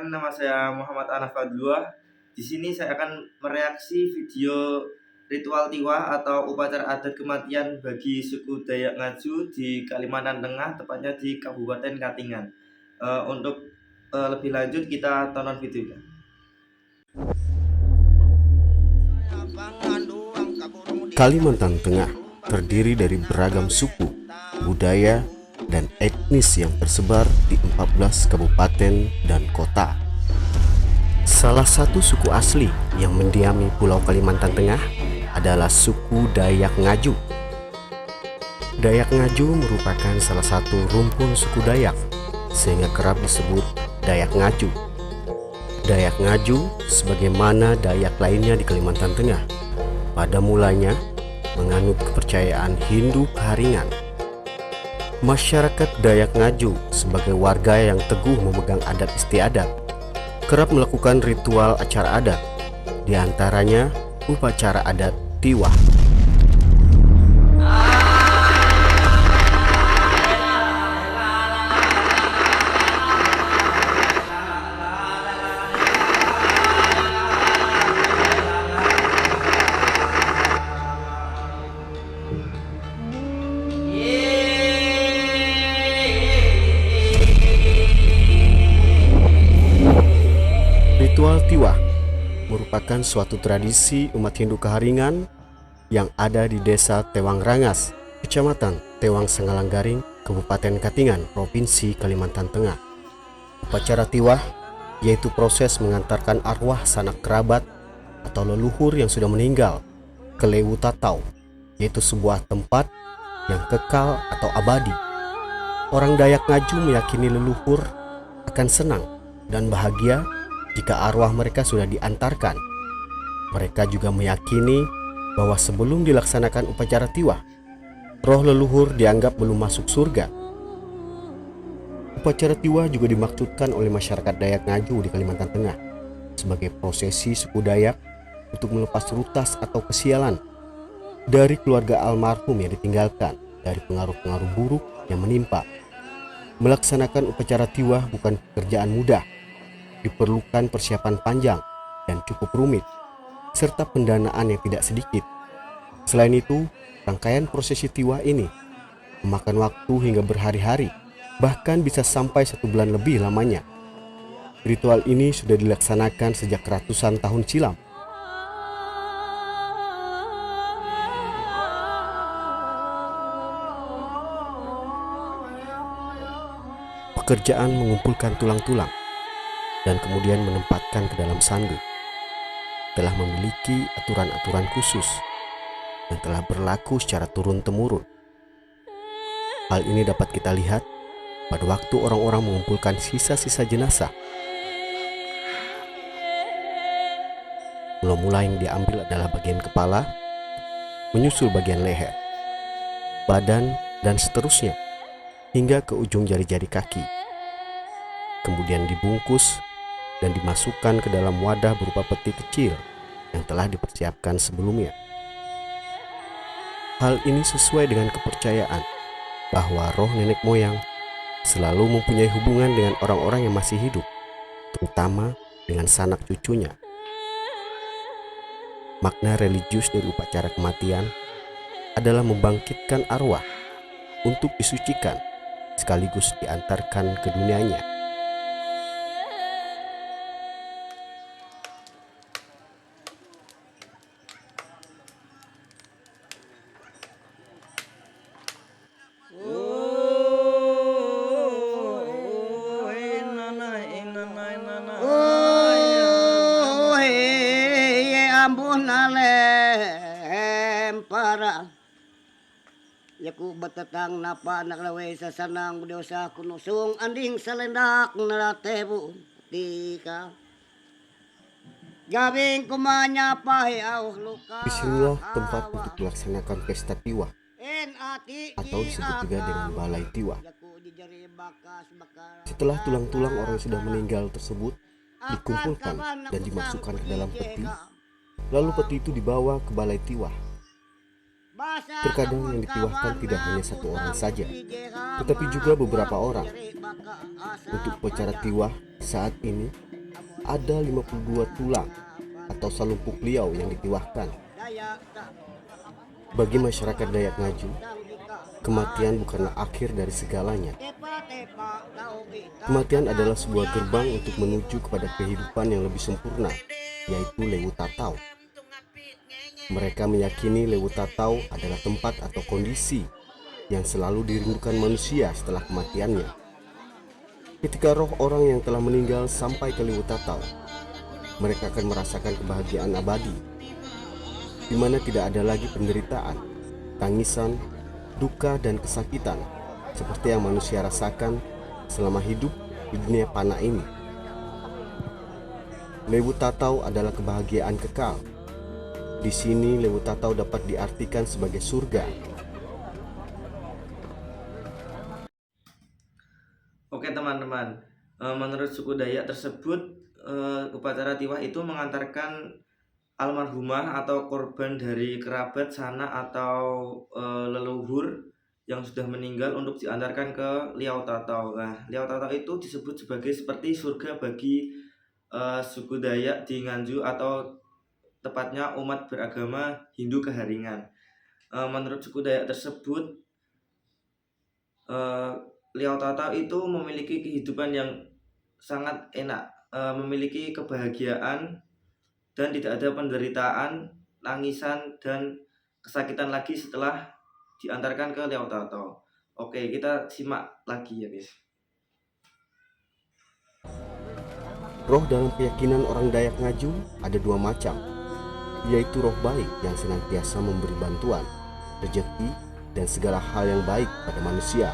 perkenalkan, nama saya Muhammad Anaf Fadluah. Di sini saya akan mereaksi video ritual tiwah atau upacara adat kematian bagi suku Dayak Ngaju di Kalimantan Tengah, tepatnya di Kabupaten Katingan. Untuk lebih lanjut kita tonton videonya. Kalimantan Tengah terdiri dari beragam suku, budaya, dan etnis yang tersebar di 14 kabupaten dan kota. Salah satu suku asli yang mendiami Pulau Kalimantan Tengah adalah suku Dayak Ngaju. Dayak Ngaju merupakan salah satu rumpun suku Dayak, sehingga kerap disebut Dayak Ngaju. Dayak Ngaju, sebagaimana Dayak lainnya di Kalimantan Tengah, pada mulanya menganut kepercayaan Hindu Keharingan. Masyarakat Dayak Ngaju sebagai warga yang teguh memegang adat istiadat kerap melakukan ritual acara adat, di antaranya upacara adat tiwah. Ritual tiwah merupakan suatu tradisi umat Hindu Keharingan yang ada di Desa Tewang Rangas, Kecamatan Tewang Sengalanggaring, Kabupaten Katingan, Provinsi Kalimantan Tengah. Upacara tiwah yaitu proses mengantarkan arwah sanak kerabat atau leluhur yang sudah meninggal ke Lewu Tatau, yaitu sebuah tempat yang kekal atau abadi. Orang Dayak Ngaju meyakini leluhur akan senang dan bahagia jika arwah mereka sudah diantarkan. Mereka juga meyakini bahwa sebelum dilaksanakan upacara tiwah, roh leluhur dianggap belum masuk surga. Upacara tiwah juga dimaksudkan oleh masyarakat Dayak Ngaju di Kalimantan Tengah sebagai prosesi suku Dayak untuk melepas rutas atau kesialan dari keluarga almarhum yang ditinggalkan dari pengaruh-pengaruh buruk yang menimpa. Melaksanakan upacara tiwah bukan pekerjaan mudah. Diperlukan persiapan panjang dan cukup rumit, serta pendanaan yang tidak sedikit. Selain itu, rangkaian prosesi tiwah ini memakan waktu hingga berhari-hari, bahkan bisa sampai 1 bulan lebih lamanya. Ritual ini sudah dilaksanakan sejak ratusan tahun silam. Pekerjaan mengumpulkan tulang-tulang dan kemudian menempatkan ke dalam sandu telah memiliki aturan-aturan khusus yang telah berlaku secara turun-temurun. Hal ini dapat kita lihat pada waktu orang-orang mengumpulkan sisa-sisa jenazah. Mula-mula yang diambil adalah bagian kepala, menyusul bagian leher, badan, dan seterusnya hingga ke ujung jari-jari kaki. Kemudian dibungkus dan dimasukkan ke dalam wadah berupa peti kecil yang telah dipersiapkan sebelumnya. Hal ini sesuai dengan kepercayaan bahwa roh nenek moyang selalu mempunyai hubungan dengan orang-orang yang masih hidup, terutama dengan sanak cucunya. Makna religius dari upacara kematian adalah membangkitkan arwah untuk disucikan sekaligus diantarkan ke dunianya. Para yaku batatang napa naklaway sa sanang budyosa kunusung anding salendak nalatebu tika gabing kumanya pahiaw luka. Disinilah tempat untuk melaksanakan pesta tiwah atau disebut juga dengan balai tiwah. Setelah tulang-tulang orang yang sudah meninggal tersebut dikumpulkan dan dimasukkan ke dalam peti, lalu peti itu dibawa ke balai tiwah. Terkadang yang ditiwahkan tidak hanya satu orang saja, tetapi juga beberapa orang. Untuk upacara tiwah saat ini ada 52 tulang atau salumpuk liau yang ditiwahkan. Dayak tak Bagi masyarakat Dayak Ngaju, kematian bukanlah akhir dari segalanya. tepa-tepa tau kita. Kematian adalah sebuah gerbang untuk menuju kepada kehidupan yang lebih sempurna, yaitu Lewu Tatau. Mereka meyakini Lewu Tatau adalah tempat atau kondisi yang selalu dirindukan manusia setelah kematiannya. Ketika roh orang yang telah meninggal sampai ke Lewu Tatau, mereka akan merasakan kebahagiaan abadi, di mana tidak ada lagi penderitaan, tangisan, duka, dan kesakitan seperti yang manusia rasakan selama hidup di dunia fana ini. Lewu Tatau adalah kebahagiaan kekal. Di sini Lewu Tatau dapat diartikan sebagai surga. Oke teman-teman, menurut suku Dayak tersebut, upacara tiwah itu mengantarkan almarhumah atau korban dari kerabat, sanak atau leluhur yang sudah meninggal untuk diantarkan ke Liau Tatau. Nah, Liau Tatau itu disebut sebagai seperti surga bagi suku Dayak di Nganjuk atau tepatnya umat beragama Hindu Keharingan. Menurut suku Dayak tersebut, Liau Tatau itu memiliki kehidupan yang sangat enak, memiliki kebahagiaan dan tidak ada penderitaan, tangisan, dan kesakitan lagi setelah diantarkan ke Liau Tatau. Oke, kita simak lagi ya guys. Roh dalam keyakinan orang Dayak Ngaju ada dua macam, yaitu roh baik yang senantiasa memberi bantuan, rezeki, dan segala hal yang baik pada manusia.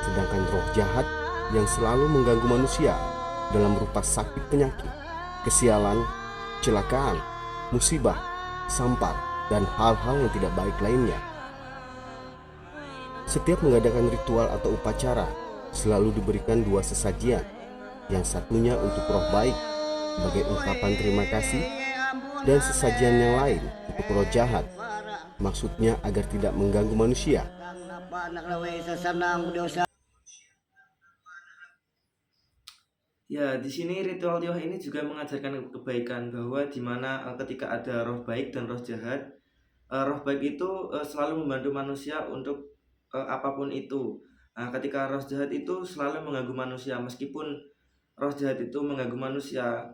Sedangkan roh jahat yang selalu mengganggu manusia dalam berupa sakit penyakit, kesialan, kecelakaan, musibah, sampar, dan hal-hal yang tidak baik lainnya. Setiap mengadakan ritual atau upacara selalu diberikan dua sesajian. Yang satunya untuk roh baik sebagai ungkapan terima kasih, dan sesajian yang lain untuk roh jahat, maksudnya agar tidak mengganggu manusia. Ya, di sini ritual tiwah ini juga mengajarkan kebaikan, bahwa dimana ketika ada roh baik dan roh jahat, roh baik itu selalu membantu manusia untuk apapun itu. Nah, ketika roh jahat itu selalu mengganggu manusia, meskipun roh jahat itu mengganggu manusia,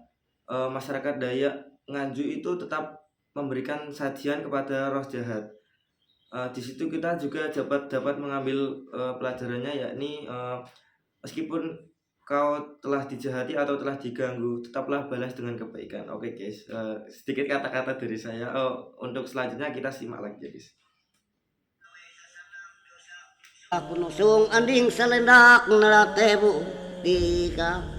masyarakat Dayak Nganjuk itu tetap memberikan sajian kepada roh jahat. Di situ kita juga dapat mengambil pelajarannya, yakni meskipun kau telah dijahati atau telah diganggu, tetaplah balas dengan kebaikan. Oke guys, sedikit kata-kata dari saya. Untuk selanjutnya kita simak lagi ya guys. Aku nusung anding salendak naratebu tika.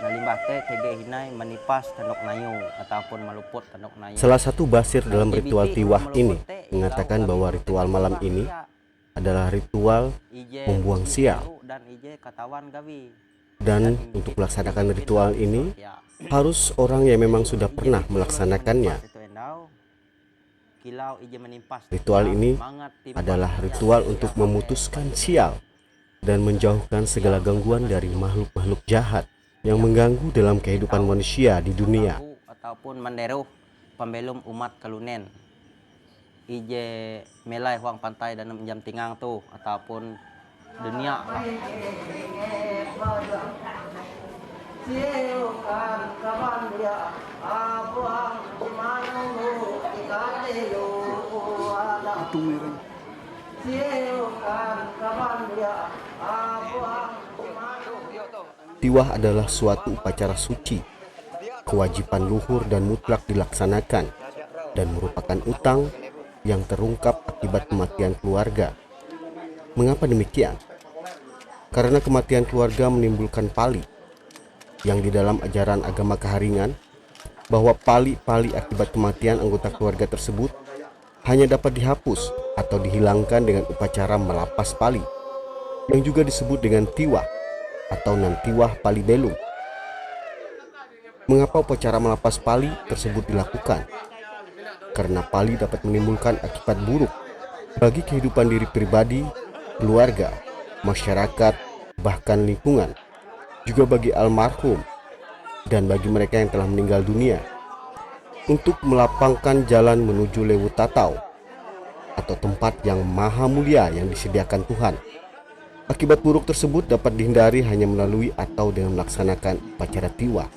Nalimbah teh tege hinai menipas tandok nayu ataupun meluput tandok nayu. Salah satu basir dalam ritual tiwah ini mengatakan bahwa ritual malam ini adalah ritual membuang sial. Dan untuk melaksanakan ritual ini harus orang yang memang sudah pernah melaksanakannya. Ritual ini adalah ritual untuk memutuskan sial dan menjauhkan segala gangguan dari makhluk-makhluk jahat yang mengganggu dalam kehidupan manusia di dunia. Ataupun menderuh pembelum umat kalunen. Ije melai huang pantai dan menjam tingang tuh ataupun dunia lah. Tiwah adalah suatu upacara suci, kewajiban luhur dan mutlak dilaksanakan, dan merupakan utang yang terungkap akibat kematian keluarga. Mengapa demikian? Karena kematian keluarga menimbulkan pali, yang di dalam ajaran agama Keharingan, bahwa pali-pali akibat kematian anggota keluarga tersebut hanya dapat dihapus atau dihilangkan dengan upacara melapas pali, yang juga disebut dengan tiwah atau nantiwah pali belum. Mengapa upacara melapas pali tersebut dilakukan? Karena pali dapat menimbulkan akibat buruk bagi kehidupan diri pribadi, keluarga, masyarakat, bahkan lingkungan, juga bagi almarhum dan bagi mereka yang telah meninggal dunia, untuk melapangkan jalan menuju Lewu Tatau atau tempat yang maha mulia yang disediakan Tuhan. Akibat buruk tersebut dapat dihindari hanya melalui atau dengan melaksanakan upacara tiwah.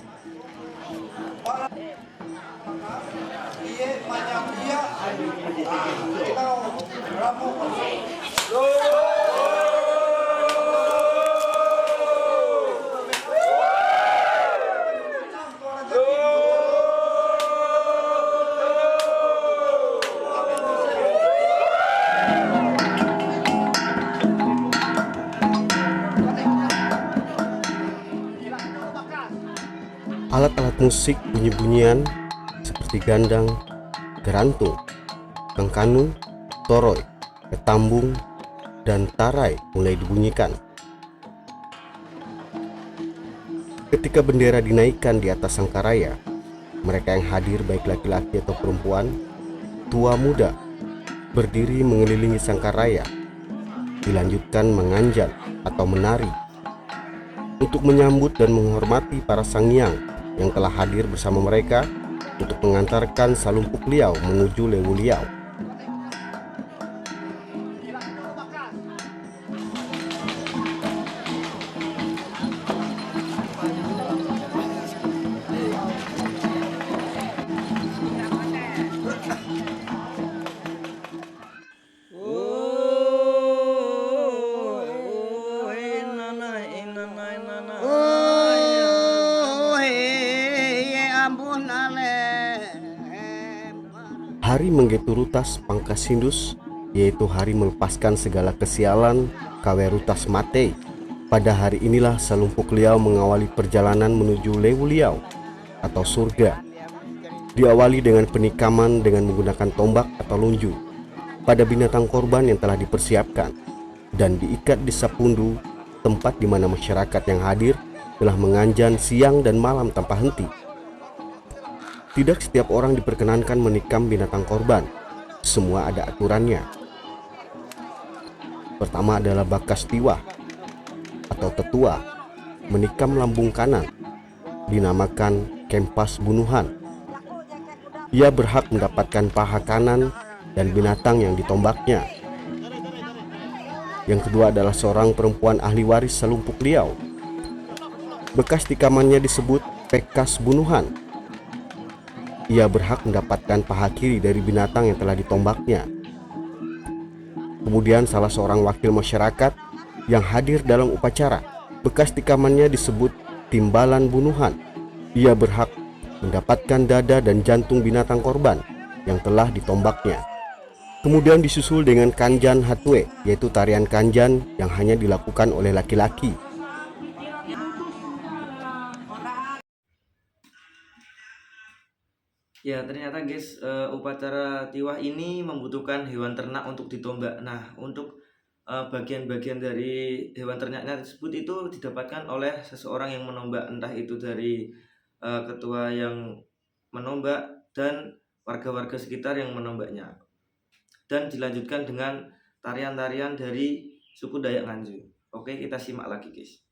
Alat-alat musik bunyi-bunyian seperti gandang, gerantung, kengkanu, toroy, ketambung, dan tarai mulai dibunyikan. Ketika bendera dinaikkan di atas sangkaraya, mereka yang hadir baik laki-laki atau perempuan, tua muda, berdiri mengelilingi sangkaraya, dilanjutkan menganjat atau menari untuk menyambut dan menghormati para sangyang yang telah hadir bersama mereka untuk mengantarkan Salumpuk Liau menuju Lewu Liau. Hari Menggeturutas Pangkasindus, yaitu hari melepaskan segala kesialan Kawerutas Mate. Pada hari inilah Salumpuk Liau mengawali perjalanan menuju Lewu Liau atau surga. Diawali dengan penikaman dengan menggunakan tombak atau lunju pada binatang korban yang telah dipersiapkan dan diikat di sapundu, tempat di mana masyarakat yang hadir telah menganjan siang dan malam tanpa henti. Tidak setiap orang diperkenankan menikam binatang korban. Semua ada aturannya. Pertama adalah bakas tiwah atau tetua, menikam lambung kanan, dinamakan kempas bunuhan. Ia berhak mendapatkan paha kanan dan binatang yang ditombaknya. Yang kedua adalah seorang perempuan ahli waris Salumpuk Liau. Bekas tikamannya disebut pekas bunuhan. Ia berhak mendapatkan paha kiri dari binatang yang telah ditombaknya. Kemudian salah seorang wakil masyarakat yang hadir dalam upacara, bekas tikamannya disebut timbalan bunuhan. Ia berhak mendapatkan dada dan jantung binatang korban yang telah ditombaknya. Kemudian disusul dengan kanjan hatwe, yaitu tarian kanjan yang hanya dilakukan oleh laki-laki. Ya, ternyata guys, upacara tiwah ini membutuhkan hewan ternak untuk ditombak. Nah, untuk bagian-bagian dari hewan ternaknya tersebut itu didapatkan oleh seseorang yang menombak, entah itu dari ketua yang menombak dan warga-warga sekitar yang menombaknya. Dan dilanjutkan dengan tarian-tarian dari suku Dayak Nganju. Oke, kita simak lagi guys.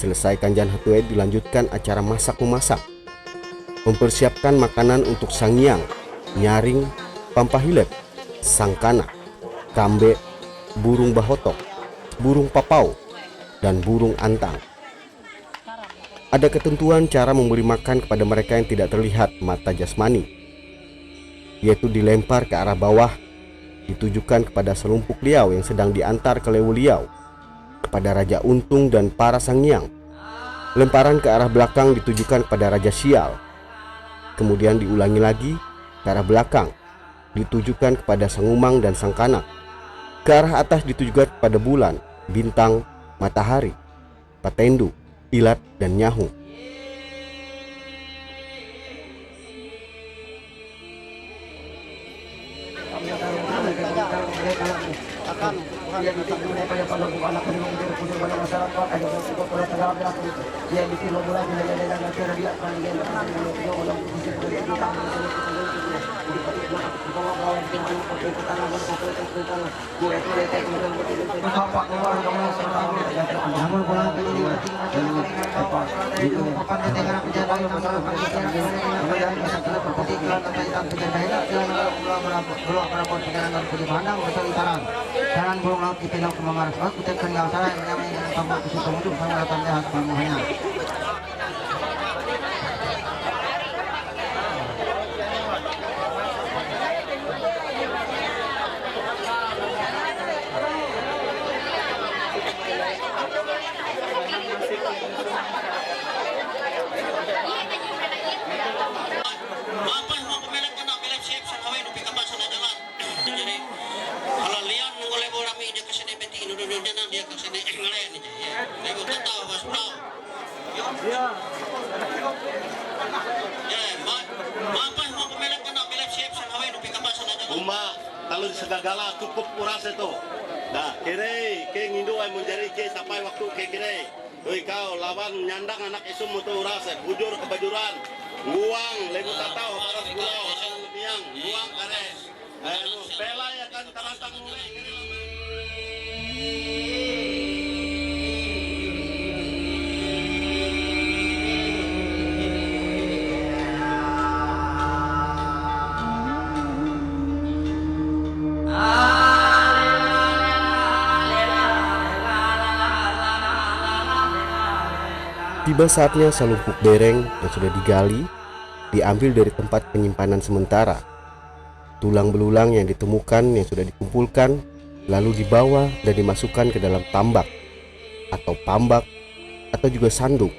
Selesai kanjan hatue dilanjutkan acara masak-memasak. Mempersiapkan makanan untuk sangyang, nyaring, pampahilep, sangkana, kambe, burung bahotok, burung papau, dan burung antang. Ada ketentuan cara memberi makan kepada mereka yang tidak terlihat mata jasmani, yaitu dilempar ke arah bawah, ditujukan kepada selumpuk liau yang sedang diantar ke lewu liau, kepada Raja Untung dan para sangyang. Lemparan ke arah belakang ditujukan kepada Raja Sial, kemudian diulangi lagi ke arah belakang, ditujukan kepada Sang Umang dan Sang Kanak. Ke arah atas ditujukan kepada bulan, bintang, matahari, patendu, ilat, dan nyahu. Jangan burung laut dipinang ke mamar sebab kita keriau salah yang namanya tambah kusuk kemudian sama datangnya hak pamuhanya. Uma kalau di segala cukup kuras itu. Nah, kira ke ngindu ay menjadi ke sampai waktu ke kira. Oi kau lawan nyandang anak isum mutu uras bujur kebajuran. Nguang lebu tatau paras pulau miang nguang kares. Anu bela ya kan tarantang mulai. Tiba saatnya selumpuk dereng yang sudah digali diambil dari tempat penyimpanan sementara. Tulang belulang yang ditemukan yang sudah dikumpulkan lalu dibawa dan dimasukkan ke dalam tambak atau pambak atau juga sanduk.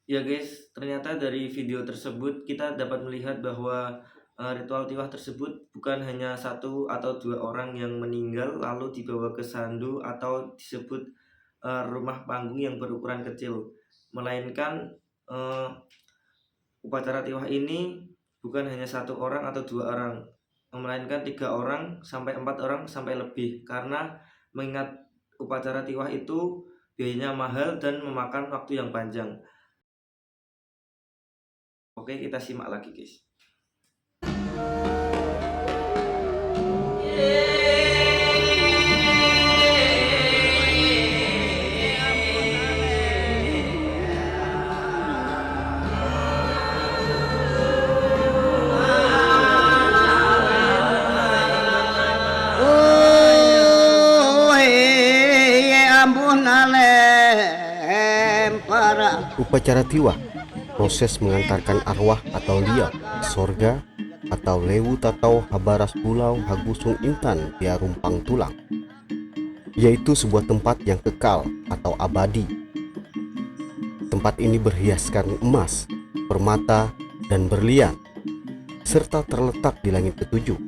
Ya guys, ternyata dari video tersebut kita dapat melihat bahwa ritual tiwah tersebut bukan hanya satu atau dua orang yang meninggal lalu dibawa ke sandu atau disebut rumah panggung yang berukuran kecil, melainkan upacara tiwah ini bukan hanya satu orang atau dua orang, melainkan 3 orang sampai 4 orang sampai lebih, karena mengingat upacara tiwah itu biayanya mahal dan memakan waktu yang panjang. Oke, kita simak lagi guys. Upacara tiwah, proses mengantarkan arwah atau liau ke sorga atau lewu tatau habaras pulau hagusung intan dia rumpang tulang, yaitu sebuah tempat yang kekal atau abadi. Tempat ini berhiaskan emas, permata, dan berlian, serta terletak di langit ketujuh.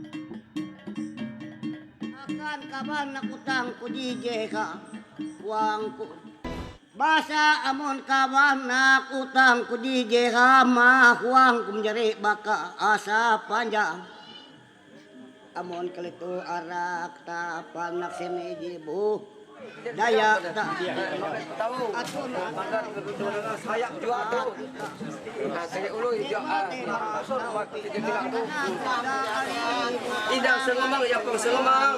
Akan kaban nakutang ku dijeka uangku. Basa amon kawan nakutang ku dijeka mah uangku menjadi baka asa panjang. Amon kalitu arak tapan nak sini jibu Dayak tak. Tidak sengemang ya pang sengemang.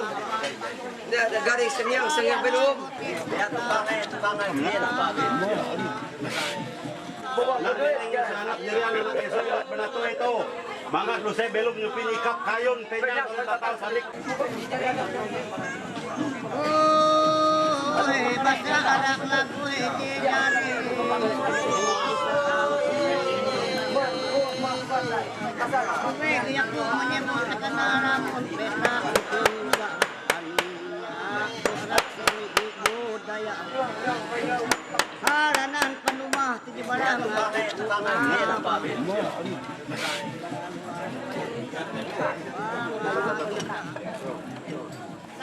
Dia garing senyang senyang belum. Anak jerian anak iso benato itu. Mangga lu saya belum nyupin ikap kayun penyang tatang sadik. Basta anak lagu ini jari. Oke, kaya ko menyebut kenal pun peta tungga. Budaya. Halanan penumah tujuh barang.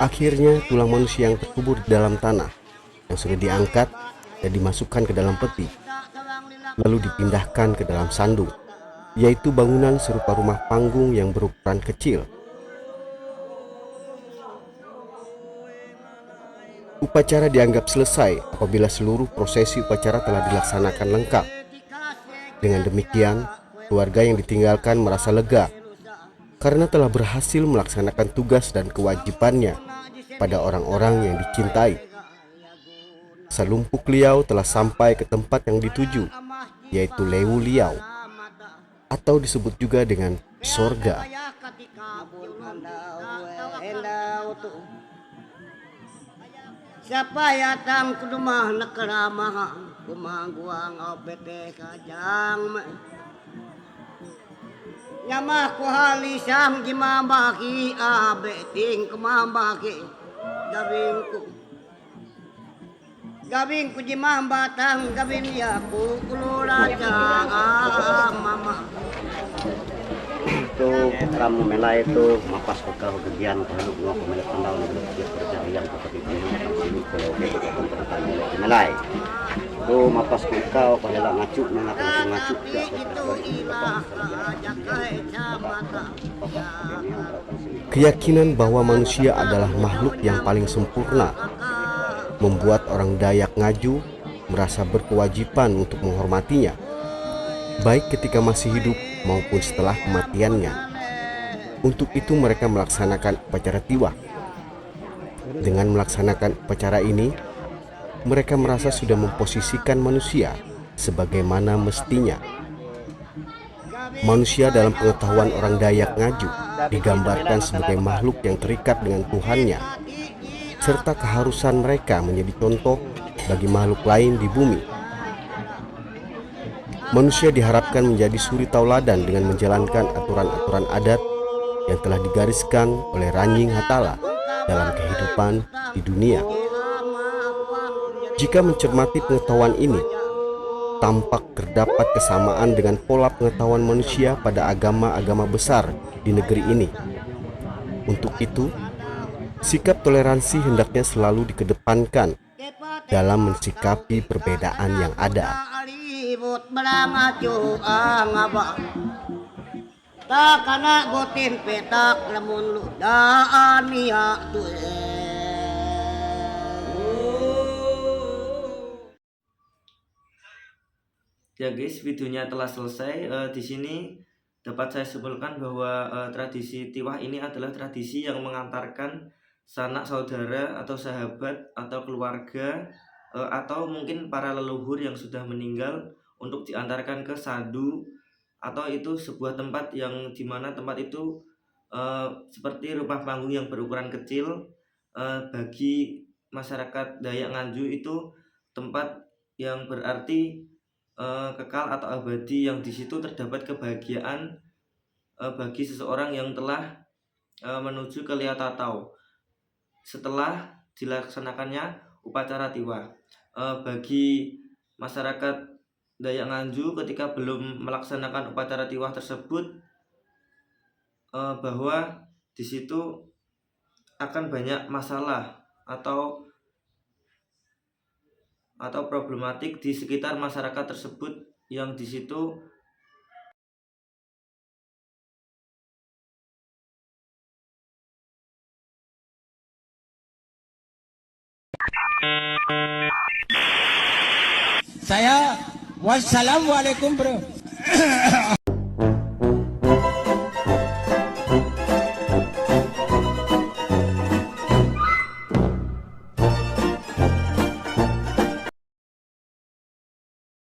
Akhirnya tulang manusia yang terkubur di dalam tanah yang sudah diangkat dan dimasukkan ke dalam peti, lalu dipindahkan ke dalam sandung, yaitu bangunan serupa rumah panggung yang berukuran kecil. Upacara dianggap selesai apabila seluruh prosesi upacara telah dilaksanakan lengkap. Dengan demikian, keluarga yang ditinggalkan merasa lega karena telah berhasil melaksanakan tugas dan kewajibannya pada orang-orang yang dicintai. Selumpuk liau telah sampai ke tempat yang dituju, yaitu Lewu Liau, atau disebut juga dengan sorga. Siapa yatang kudumah nakaramahan kumangguang opete kajang nyamah ku halisang jimambaki abeting kumambaki gabing ku jimambatang gabin yaku kuluraja mama Itu ramu melai itu mapas kekal kegian kalau gua pemilik tanggal lebih perjalanan seperti ini kalau kita melai itu mapas kekal kalau ngacuk mana kalau ngacuk ya Keyakinan bahwa manusia adalah makhluk yang paling sempurna membuat orang Dayak Ngaju merasa berkewajiban untuk menghormatinya, baik ketika masih hidup maupun setelah kematiannya. Untuk itu mereka melaksanakan upacara tiwah. Dengan melaksanakan upacara ini, mereka merasa sudah memposisikan manusia sebagaimana mestinya. Manusia dalam pengetahuan orang Dayak Ngaju digambarkan sebagai makhluk yang terikat dengan Tuhannya, serta keharusan mereka menjadi contoh bagi makhluk lain di bumi. Manusia diharapkan menjadi suri tauladan dengan menjalankan aturan-aturan adat yang telah digariskan oleh Ranjing Hatala dalam kehidupan di dunia. Jika mencermati pengetahuan ini, tampak terdapat kesamaan dengan pola pengetahuan manusia pada agama-agama besar di negeri ini. Untuk itu, sikap toleransi hendaknya selalu dikedepankan dalam mensikapi perbedaan yang ada. Ibut berangacu angaba takana gotin petak lamun ludaan ya tuh. Ya guys, videonya telah selesai. Di sini dapat saya simpulkan bahwa tradisi tiwah ini adalah tradisi yang mengantarkan sanak saudara atau sahabat atau keluarga atau mungkin para leluhur yang sudah meninggal untuk diantarkan ke sadu, atau itu sebuah tempat yang dimana tempat itu seperti rumah panggung yang berukuran kecil. Bagi masyarakat Dayak Ngaju itu tempat yang berarti kekal atau abadi, yang di situ terdapat kebahagiaan bagi seseorang yang telah menuju ke Liat Tatau setelah dilaksanakannya upacara tiwah. Bagi masyarakat Dayak Ngaju ketika belum melaksanakan upacara tiwah tersebut, bahwa di situ akan banyak masalah atau problematik di sekitar masyarakat tersebut yang di situ Saya wassalamualaikum bro.